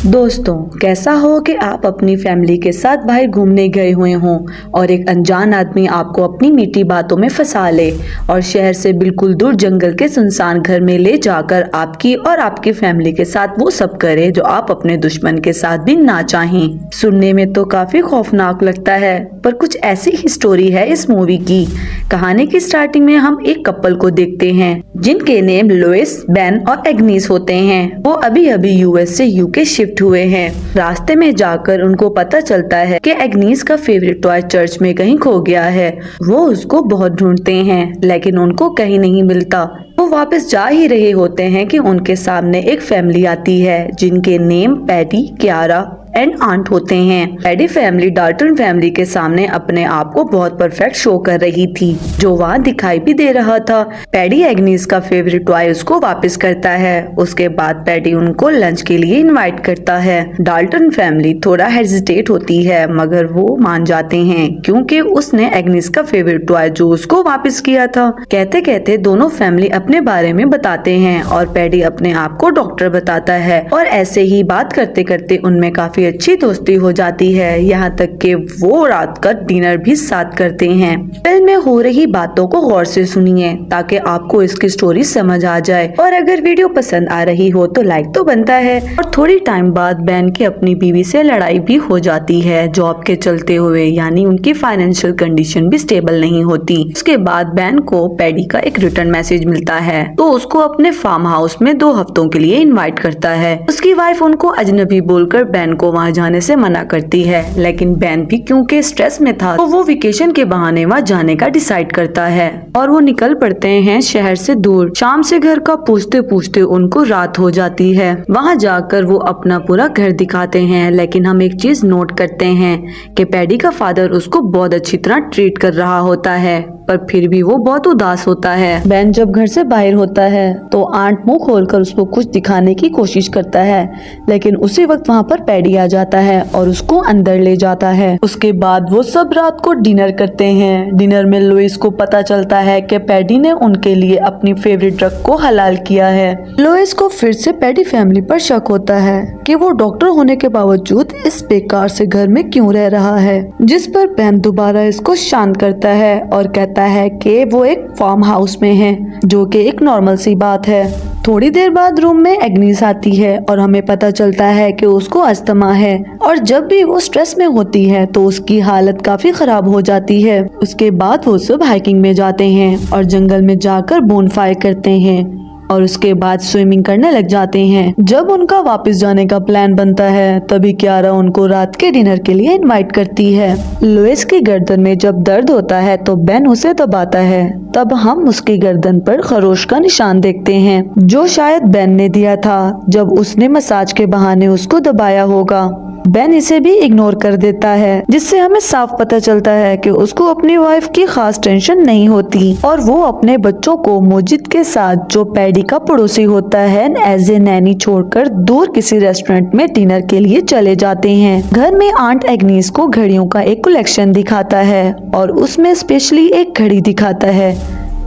दोस्तों, कैसा हो कि आप अपनी फैमिली के साथ बाहर घूमने गए हुए हों और एक अनजान आदमी आपको अपनी मीठी बातों में फंसा ले और शहर से बिल्कुल दूर जंगल के सुनसान घर में ले जाकर आपकी और आपकी फैमिली के साथ वो सब करे जो आप अपने दुश्मन के साथ भी ना चाहें। सुनने में तो काफी खौफनाक लगता है, पर कुछ ऐसी ही स्टोरी है इस मूवी की। कहानी की स्टार्टिंग में हम एक कपल को देखते हैं जिनके नेम लुइस, बेन और एग्नीस होते हैं। वो अभी अभी यूएस से यूके शिफ्ट हुए हैं। रास्ते में जाकर उनको पता चलता है कि एग्नीस का फेवरेट टॉय चर्च में कहीं खो गया है। वो उसको बहुत ढूंढते हैं लेकिन उनको कहीं नहीं मिलता। वो वापस जा ही रहे होते हैं कि उनके सामने एक फैमिली आती है जिनके name Paddy, Kiara and aunt होते हैं। पैडी फैमिली डाल्टन फैमिली के सामने अपने आप को बहुत परफेक्ट शो कर रही थी, जो वहाँ दिखाई भी दे रहा था। पैडी एग्नीस का फेवरेट टॉय उसको वापस करता है। उसके बाद पैडी उनको लंच के लिए इनवाइट करता है। डाल्टन फैमिली थोड़ा हेजिटेट होती है मगर वो मान जाते हैं क्योंकि उसने एग्नीस का फेवरेट टॉय जो उसको वापस किया था। कहते कहते दोनों फैमिली अपने बारे में बताते हैं और पैडी अपने आप को डॉक्टर बताता है और ऐसे ही बात करते करते उनमें काफी अच्छी दोस्ती हो जाती है, यहाँ तक कि वो रात का डिनर भी साथ करते हैं। फिल्म में हो रही बातों को गौर से सुनिए ताकि आपको इसकी स्टोरी समझ आ जाए, और अगर वीडियो पसंद आ रही हो तो लाइक तो बनता है। और थोड़ी टाइम बाद बेन की अपनी बीवी से लड़ाई भी हो जाती है जॉब के चलते हुए, यानी उनकी फाइनेंशियल कंडीशन भी स्टेबल नहीं होती। उसके बाद बेन को पैडी का एक रिटर्न मैसेज मिलता है तो उसको अपने फार्म हाउस में 2 हफ्तों के लिए इनवाइट करता है। उसकी वाइफ उनको अजनबी बोलकर बेन को वहाँ जाने से मना करती है, लेकिन बेन भी क्योंकि स्ट्रेस में था तो वो वेकेशन के बहाने वहाँ जाने का डिसाइड करता है और वो निकल पड़ते हैं शहर से दूर। शाम से घर का पूछते पूछते उनको रात हो जाती है। वहाँ जाकर वो अपना पूरा घर दिखाते हैं, लेकिन हम एक चीज नोट करते हैं कि पैडी का फादर उसको बहुत अच्छी तरह ट्रीट कर रहा होता है, पर फिर भी वो बहुत उदास होता है। बेन जब घर से बाहर होता है तो आंट मुंह खोलकर उसको कुछ दिखाने की कोशिश करता है, लेकिन उसी वक्त वहाँ पर पैडी आ जाता है और उसको अंदर ले जाता है। उसके बाद वो सब रात को डिनर करते हैं। डिनर में लुइस को पता चलता है कि पैडी ने उनके लिए अपनी फेवरेट ड्रग को हलाल किया है। लुइस को फिर से पैडी फैमिली पर शक होता है कि वो डॉक्टर होने के बावजूद इस बेकार से घर में क्यों रह रहा है, जिस पर बेन दोबारा इसको शांत करता है और कहता है कि वो एक फार्म हाउस में है, जो कि एक नॉर्मल सी बात है। थोड़ी देर बाद रूम में एग्नीस आती है और हमें पता चलता है कि उसको अस्थमा है और जब भी वो स्ट्रेस में होती है तो उसकी हालत काफी खराब हो जाती है। उसके बाद वो सब हाइकिंग में जाते हैं और जंगल में जाकर बोनफायर करते हैं और उसके बाद स्विमिंग करने लग जाते हैं। जब उनका वापस जाने का प्लान बनता है तभी क्यारा उनको रात के डिनर के लिए इनवाइट करती है। लुइस की गर्दन में जब दर्द होता है तो बेन उसे दबाता है। तब हम उसकी गर्दन पर खरोश का निशान देखते हैं जो शायद बेन ने दिया था जब उसने मसाज के बहाने उसको दबाया होगा। बेन इसे भी इग्नोर कर देता है, जिससे हमें साफ पता चलता है कि उसको अपनी वाइफ की खास टेंशन नहीं होती और वो अपने बच्चों को मोजिद के साथ, जो पैडी का पड़ोसी होता है, एज ए नैनी छोड़कर दूर किसी रेस्टोरेंट में डिनर के लिए चले जाते हैं। घर में आंट एग्नीस को घड़ियों का एक कलेक्शन दिखाता है और उसमें स्पेशली एक घड़ी दिखाता है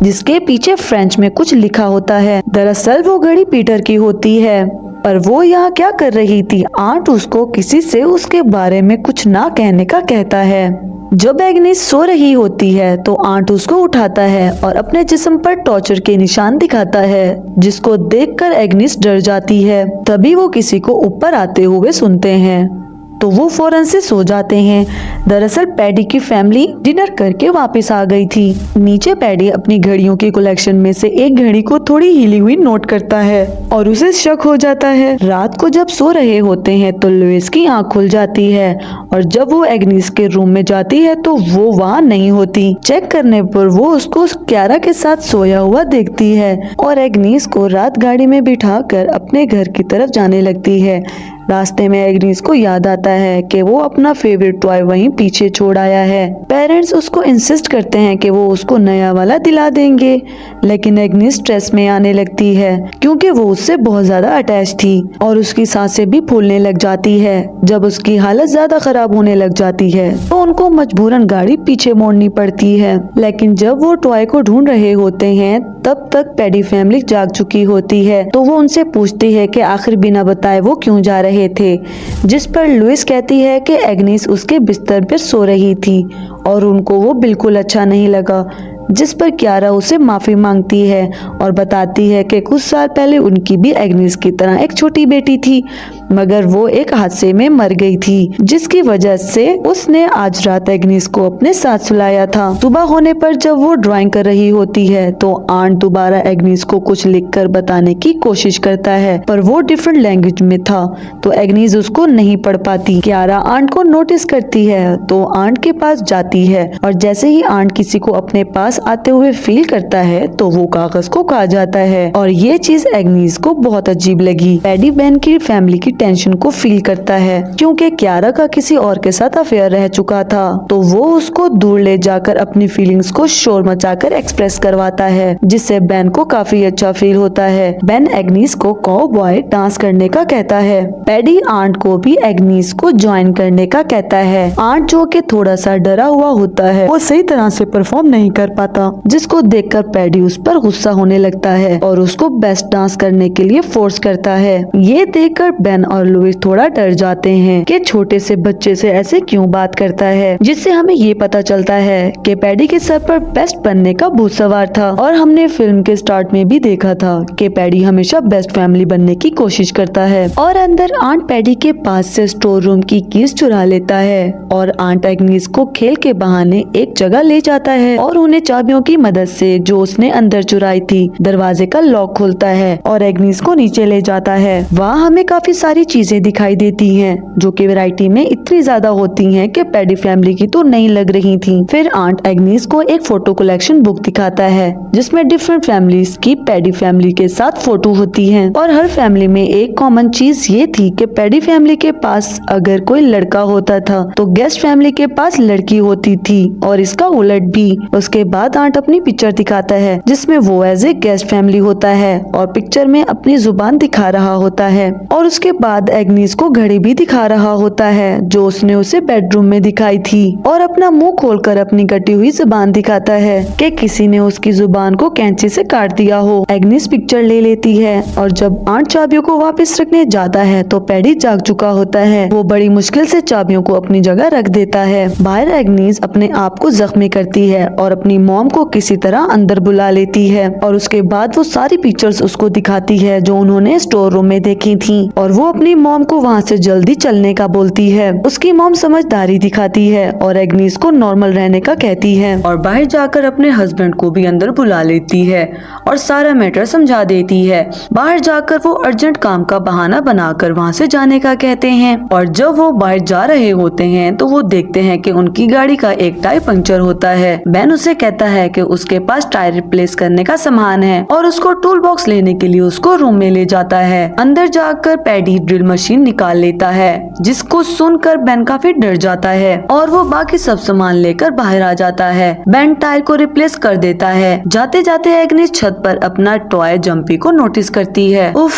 जिसके पीछे फ्रेंच में कुछ लिखा होता है। दरअसल वो घड़ी पीटर की होती है, पर वो यहाँ क्या कर रही थी? आंट उसको किसी से उसके बारे में कुछ ना कहने का कहता है। जब एग्नीस सो रही होती है तो आंट उसको उठाता है और अपने जिस्म पर टॉर्चर के निशान दिखाता है, जिसको देखकर एग्नीस डर जाती है। तभी वो किसी को ऊपर आते हुए सुनते हैं तो वो फौरन से सो जाते हैं। दरअसल पैडी की फैमिली डिनर करके वापस आ गई थी। नीचे पैडी अपनी घड़ियों की कलेक्शन में से एक घड़ी को थोड़ी हिली हुई नोट करता है और उसे शक हो जाता है। रात को जब सो रहे होते हैं तो लुइस की आंख खुल जाती है और जब वो एग्नीस के रूम में जाती है तो वो वहाँ नहीं होती। चेक करने पर वो उसको क्यारा के साथ सोया हुआ देखती है और एग्नीस को रात गाड़ी में बिठाकर अपने घर की तरफ जाने लगती है। रास्ते में एग्नीस को याद आता है कि वो अपना फेवरेट टॉय वहीं पीछे छोड़ आया है। पेरेंट्स उसको इंसिस्ट करते हैं कि वो उसको नया वाला दिला देंगे, लेकिन एग्नीस स्ट्रेस में आने लगती है क्योंकि वो उससे बहुत ज्यादा अटैच थी और उसकी सांसें भी फूलने लग जाती है। जब उसकी हालत ज्यादा खराब होने लग जाती है तो उनको मजबूरन गाड़ी पीछे मोड़नी पड़ती है। लेकिन जब वो टॉय को ढूंढ रहे होते हैं तब तक पैडी फैमिली जाग चुकी होती है, तो वो उनसे पूछती है कि आखिर बिना बताए वो क्यों जा रहे थे, जिस पर लुइस कहती है कि एग्नेस उसके बिस्तर पर सो रही थी और उनको वो बिल्कुल अच्छा नहीं लगा, जिस पर क्यारा उसे माफी मांगती है और बताती है कि कुछ साल पहले उनकी भी एग्नेस की तरह एक छोटी बेटी थी, मगर वो एक हादसे में मर गई थी, जिसकी वजह से उसने आज रात एग्नेस को अपने साथ सुलाया था। सुबह होने पर जब वो ड्राइंग कर रही होती है तो आंट दोबारा एग्नेस को कुछ लिखकर बताने की कोशिश करता है, पर वो डिफरेंट लैंग्वेज में था तो एग्नेस उसको नहीं पढ़ पाती। क्यारा आंट को नोटिस करती है तो आंट के पास जाती है और जैसे ही आंट किसी को अपने पास आते हुए फील करता है तो वो कागज को खा जाता है और ये चीज एग्नेस को बहुत अजीब लगी। पैडी बहन की फैमिली की टेंशन को फील करता है क्योंकि क्यारा का किसी और के साथ अफेयर रह चुका था, तो वो उसको दूर ले जाकर अपनी फीलिंग्स को शोर मचाकर एक्सप्रेस करवाता है, जिससे बेन को काफी अच्छा फील होता है। बेन एग्नेस को काउबॉय डांस करने का कहता है। पैडी आंट को भी एग्नेस को ज्वाइन करने का कहता है। आंट जो कि थोड़ा सा डरा हुआ होता है, वो सही तरह से परफॉर्म नहीं कर पाता, जिसको देखकर पैडी उस पर गुस्सा होने लगता है और उसको बेस्ट डांस करने के लिए फोर्स करता है। ये देखकर बेन और लुइस थोड़ा डर जाते हैं कि छोटे से बच्चे से ऐसे क्यों बात करता है, जिससे हमें ये पता चलता है कि पैडी के सर पर बेस्ट बनने का भूत सवार था और हमने फिल्म के स्टार्ट में भी देखा था कि पैडी हमेशा बेस्ट फैमिली बनने की कोशिश करता है। और अंदर आंट पैडी के पास से स्टोर रूम की कीज चुरा लेता है और आंट एग्नेस को खेल के बहाने एक जगह ले जाता है और उन्हें चाबियों की मदद से जो उसने अंदर चुराई थी दरवाजे का लॉक खोलता है और एग्नेस को नीचे ले जाता है। वहाँ हमें काफी सारी चीजें दिखाई देती हैं जो कि वैरायटी में इतनी ज्यादा होती हैं कि पैडी फैमिली की तो नहीं लग रही थी। फिर आंट एग्नेस को एक फोटो कलेक्शन बुक दिखाता है जिसमें डिफरेंट फैमिलीज की पैडी फैमिली के साथ फोटो होती है और हर फैमिली में एक कॉमन चीज ये थी कि पैडी फैमिली के पास अगर कोई लड़का होता था तो गेस्ट फैमिली के पास लड़की होती थी और इसका उलट भी। उसके बाद आंट अपनी पिक्चर दिखाता है जिसमें वो एज ए गेस्ट फैमिली होता है और पिक्चर में अपनी जुबान दिखा रहा होता है और उसके बाद एग्नेस को घड़ी भी दिखा रहा होता है जो उसने उसे बेडरूम में दिखाई थी और अपना मुंह खोलकर अपनी कटी हुई जुबान दिखाता है कि किसी ने उसकी जुबान को कैंची से काट दिया हो। एग्नेस पिक्चर ले लेती है और जब आंट चाबियों को वापस रखने जाता है तो पैडी जाग चुका होता है। वो बड़ी मुश्किल से चाबियों को अपनी जगह रख देता है। बाहर एग्नेस अपने आप को जख्मी करती है और अपनी मॉम को किसी तरह अंदर बुला लेती है और उसके बाद वो सारी पिक्चर्स उसको दिखाती है जो उन्होंने स्टोर रूम में देखी थी और वो अपनी मॉम को वहाँ से जल्दी चलने का बोलती है। उसकी मॉम समझदारी दिखाती है और एग्नेस को नॉर्मल रहने का कहती है और बाहर जाकर अपने हस्बैंड को भी अंदर बुला लेती है और सारा मैटर समझा देती है। बाहर जाकर वो अर्जेंट काम का बहाना बनाकर वहाँ से जाने का कहते हैं और जब वो बाहर जा रहे होते हैं तो वो देखते हैं कि उनकी गाड़ी का एक टायर पंक्चर होता है। बेन उसे कहता है कि उसके पास टायर रिप्लेस करने का सामान है और उसको टूल बॉक्स लेने के लिए उसको रूम में ले जाता है। अंदर जाकर पैडी ड्रिल मशीन निकाल लेता है जिसको सुनकर बेन काफी डर जाता है और वो बाकी सब सामान लेकर बाहर आ जाता है। बेन टायर को रिप्लेस कर देता है। जाते जाते एग्नेस छत पर अपना टॉय जंपी को नोटिस करती है। उफ,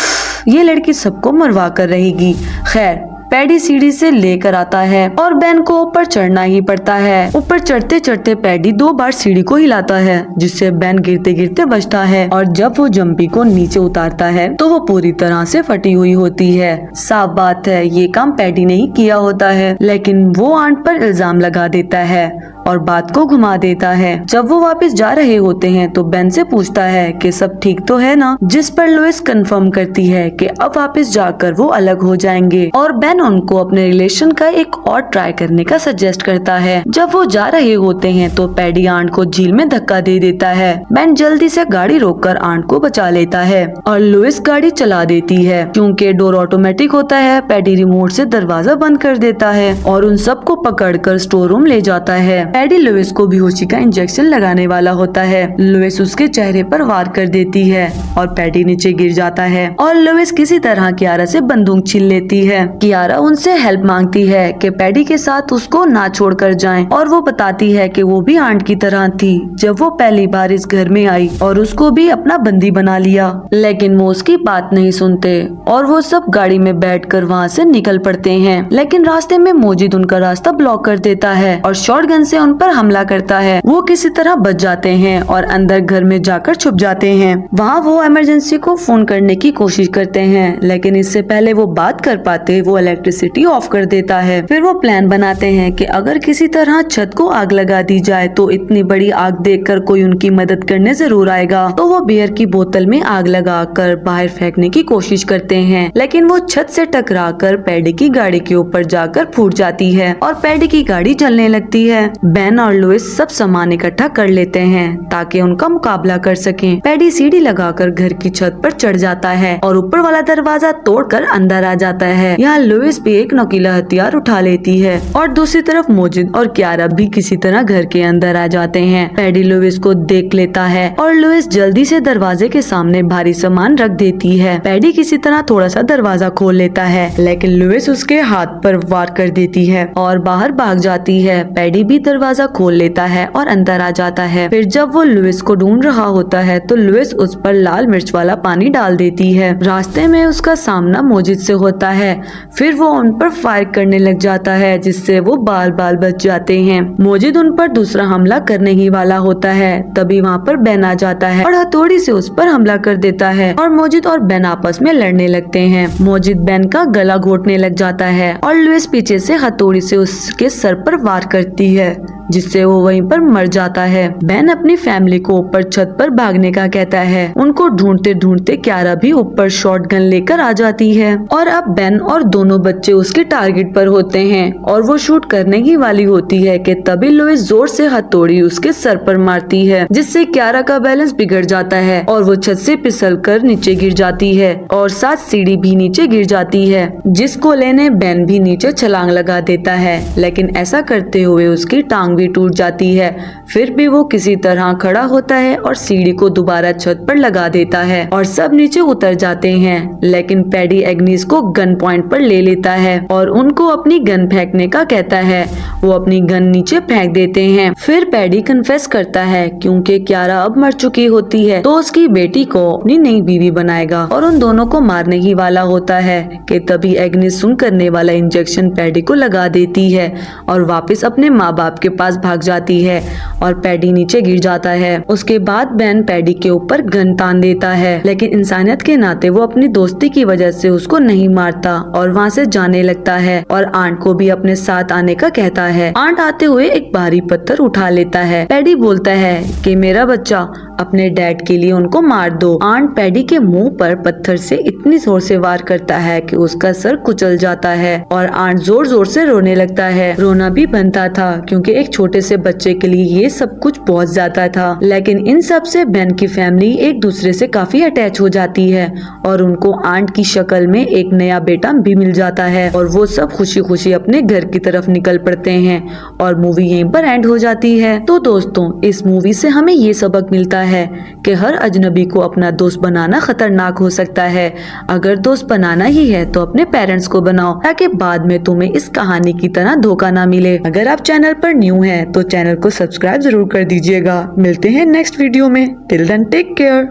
ये लड़की सबको मरवा कर रहेगी। खैर पैडी सीढ़ी से लेकर आता है और बेन को ऊपर चढ़ना ही पड़ता है। ऊपर चढ़ते चढ़ते पैडी 2 बार सीढ़ी को हिलाता है जिससे बेन गिरते गिरते बचता है और जब वो जंपी को नीचे उतारता है तो वो पूरी तरह से फटी हुई होती है। साफ बात है ये काम पैडी ने ही किया होता है, लेकिन वो आंट पर इल्जाम लगा देता है और बात को घुमा देता है। जब वो वापस जा रहे होते हैं तो बेन से पूछता है कि सब ठीक तो है ना, जिस पर लुइस कंफर्म करती है कि अब वापस जाकर वो अलग हो जाएंगे और बेन उनको अपने रिलेशन का एक और ट्राई करने का सजेस्ट करता है। जब वो जा रहे होते हैं तो पैडी आंट को झील में धक्का दे देता है। बेन जल्दी से गाड़ी रोककर आंट को बचा लेता है और लुइस गाड़ी चला देती है। क्योंकि डोर ऑटोमेटिक होता है, पैडी रिमोट से दरवाजा बंद कर देता है और उन सबको पकड़कर स्टोर रूम ले जाता है। पैडी लुइस को बेहोशी का इंजेक्शन लगाने वाला होता है। लुइस उसके चेहरे पर वार कर देती है और पैडी नीचे गिर जाता है और लुइस किसी तरह कियारा से बंदूक छीन लेती है। कियारा उनसे हेल्प मांगती है कि पैडी के साथ उसको ना छोड़कर जाएं और वो बताती है कि वो भी आंट की तरह थी जब वो पहली बार इस घर में आई और उसको भी अपना बंदी बना लिया, लेकिन वो उसकी बात नहीं सुनते और वो सब गाड़ी में बैठकर वहाँ से निकल पड़ते हैं। लेकिन रास्ते में मौजूद उनका रास्ता ब्लॉक कर देता है और शॉटगन से उन पर हमला करता है। वो किसी तरह बच जाते हैं और अंदर घर में जाकर छुप जाते हैं। वहाँ वो इमरजेंसी को फोन करने की कोशिश करते हैं, लेकिन इससे पहले वो बात कर पाते वो इलेक्ट्रिसिटी ऑफ कर देता है। फिर वो प्लान बनाते हैं कि अगर किसी तरह छत को आग लगा दी जाए तो इतनी बड़ी आग देखकर कोई उनकी मदद करने जरूर आएगा। तो वो बियर की बोतल में आग लगाकर बाहर फेंकने की कोशिश करते हैं, लेकिन वो छत से टकराकर पैडी की गाड़ी के ऊपर जाकर फूट जाती है और पैडी की गाड़ी जलने लगती है। बेन और लुइस सब सामान इकट्ठा कर लेते हैं ताकि उनका मुकाबला कर सकें। पैडी सीढ़ी लगाकर घर की छत पर चढ़ जाता है और ऊपर वाला दरवाजा तोड़कर अंदर आ जाता है। यहाँ लुइस भी एक नुकीला हथियार उठा लेती है और दूसरी तरफ मोजिद और क्यारा भी किसी तरह घर के अंदर आ जाते हैं। पैडी लुइस को देख लेता है और लुइस जल्दी से दरवाजे के सामने भारी सामान रख देती है। पैडी किसी तरह थोड़ा सा दरवाजा खोल लेता है, लेकिन लुइस उसके हाथ पर वार कर देती है और बाहर भाग जाती है। पैडी भी दरवाजा खोल लेता है और अंदर आ जाता है। फिर जब वो लुइस को ढूंढ रहा होता है तो लुइस उस पर लाल मिर्च वाला पानी डाल देती है। रास्ते में उसका सामना मोजिद से होता है। फिर वो उन पर फायर करने लग जाता है, जिससे वो बाल बाल बच जाते हैं। मोजिद उन पर दूसरा हमला करने ही वाला होता है, तभी वहाँ पर बेन आ जाता है और हथौड़ी से उस पर हमला कर देता है और मोजिद और बेन आपस में लड़ने लगते हैं। मोजिद बेन का गला घोटने लग जाता है और लुइस पीछे से हथौड़ी से उसके सर पर वार करती है, जिससे वो वहीं पर मर जाता है। बेन अपनी फैमिली को ऊपर छत पर भागने का कहता है। उनको ढूंढते ढूंढते क्यारा भी ऊपर शॉटगन लेकर आ जाती है और अब बेन और दोनों बच्चे उसके टारगेट पर होते हैं और वो शूट करने ही वाली होती है कि तभी लुइस जोर से हथौड़ी उसके सर पर मारती है, जिससे क्यारा का बैलेंस बिगड़ जाता है और वो छत से फिसल कर नीचे गिर जाती है और साथ सीढ़ी भी नीचे गिर जाती है, जिसको लेने बेन भी नीचे छलांग लगा देता है, लेकिन ऐसा करते हुए उसकी टांग भी टूट जाती है। फिर भी वो किसी तरह खड़ा होता है और सीढ़ी को दोबारा छत पर लगा देता है और सब नीचे उतर जाते हैं, लेकिन पैडी एग्निस को गन पॉइंट पर ले लेता है और उनको अपनी गन फेंकने का कहता है। वो अपनी गन नीचे फेंक देते हैं। फिर पैडी कन्फेस करता है क्योंकि क्यारा अब मर चुकी होती है तो उसकी बेटी को अपनी नई बीवी बनाएगा और उन दोनों को मारने ही वाला होता है कि तभी एग्निस सुन करने वाला इंजेक्शन पैडी को लगा देती है और वापस अपने माँ बाप के पास भाग जाती है और पैडी नीचे गिर जाता है। उसके बाद बेन पैडी के ऊपर गन तान देता है, लेकिन इंसानियत के नाते वो अपनी दोस्ती की वजह से उसको नहीं मारता और वहाँ से जाने लगता है और आंट को भी अपने साथ आने का कहता है। आंट आते हुए एक भारी पत्थर उठा लेता है। पैडी बोलता है कि मेरा बच्चा, अपने डैड के लिए उनको मार दो। आंट पैडी के मुंह पर पत्थर से इतनी जोर से वार करता है कि उसका सर कुचल जाता है और आंट जोर जोर से रोने लगता है। रोना भी बनता था क्योंकि एक छोटे से बच्चे के लिए ये सब कुछ बहुत ज्यादा था, लेकिन इन सब से बेन की फैमिली एक दूसरे से काफी अटैच हो जाती है और उनको आंट की शक्ल में एक नया बेटा भी मिल जाता है और वो सब खुशी खुशी अपने घर की तरफ निकल पड़ते हैं और मूवी यहीं पर एंड हो जाती है। तो दोस्तों, इस मूवी से हमें ये सबक मिलता है कि हर अजनबी को अपना दोस्त बनाना खतरनाक हो सकता है। अगर दोस्त बनाना ही है तो अपने पेरेंट्स को बनाओ ताकि बाद में तुम्हें इस कहानी की तरह धोखा ना मिले। अगर आप चैनल पर न्यू हैं तो चैनल को सब्सक्राइब जरूर कर दीजिएगा। मिलते हैं नेक्स्ट वीडियो में। Till then take care.